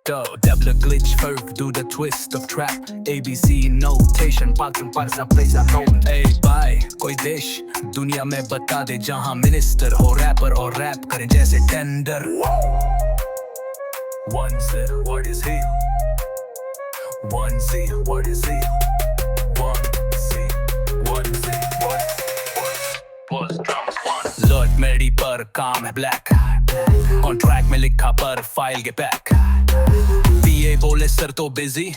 Yo, double glitch, ferg, do the twist of trap ABC notation, पागल पर सब पैसा नोट ए बाय कोई देश दुनिया में बता दे जहां मिनिस्टर हो रैपर और रैप करें जैसे tender 1Z, what is he? 1Z, what is he? 1Z, 1Z, what drums one Lord मेरी पर काम है black On track में लिखा पर फाइल के back PA बोले सर तो busy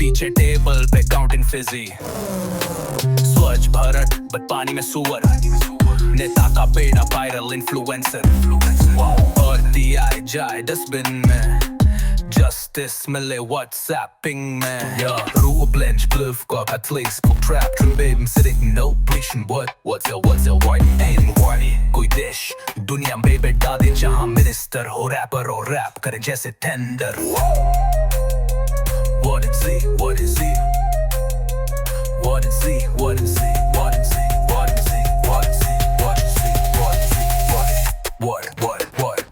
पीछे टेबल पे काउंटिंग फिजी स्वच्छ भारत बट पानी में सुअर नेता का बेटा वायरल इन्फ्लुएंसर और दिया जाए डस्टबिन में Justice मिले WhatsApping में Rule blench bluff got athletes for trap Trim baby sitting no patient what's your white name why कोई देश दुनिया में बैठा दे जहां मिनिस्टर हो रैपर और रैप करे जैसे tender What is he? What is he? What is he? What is he? What is he? What is he? What is he? What is he? What is he? What?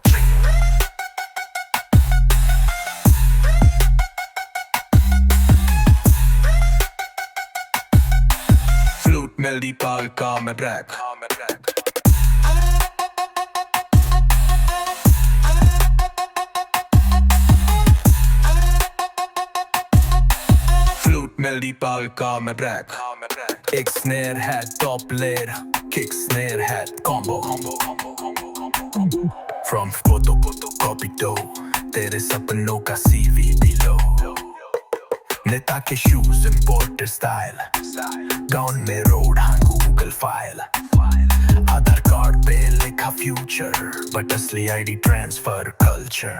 Flute melody पाल का मैं brake Melody पाल का मैं brake एक snare है top layer kick snare है combo From photo copy do तेरे सपनों का CV ढीलो नेता के शूज इम्पोर्टर स्टाइल गाउन में रोड हाँ गूगल फाइल आधार कार्ड पे लिखा फ्यूचर बट असली ID transfer culture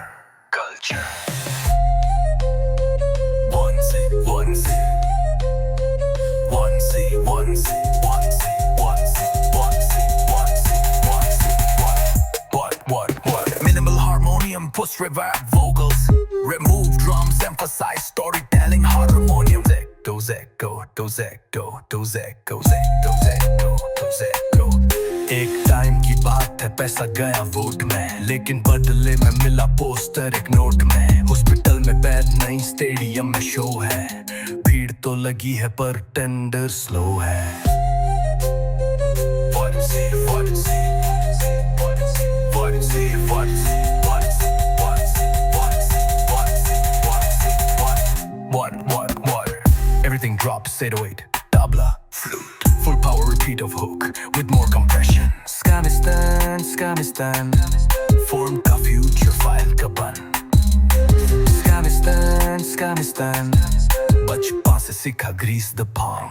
One Z, what? Minimal harmonium, push reverb vocals, remove drums, emphasize storytelling, harmonium. Those echo. एक टाइम की बात है पैसा गया वोट में लेकिन बदले में मिला पोस्टर एक नोट में हॉस्पिटल में बेड नहीं स्टेडियम में शो है भीड़ तो लगी है पर टेंडर स्लो है What is he? What is he? What is he? What is he? What is he? What is he? What is he? What is he? What is he? What is he? What? Everything drops 808 tabla flute Full power repeat of hook with more compression Scamistan Form का future file का बन Scamistan बचपन से सीखा grease the palm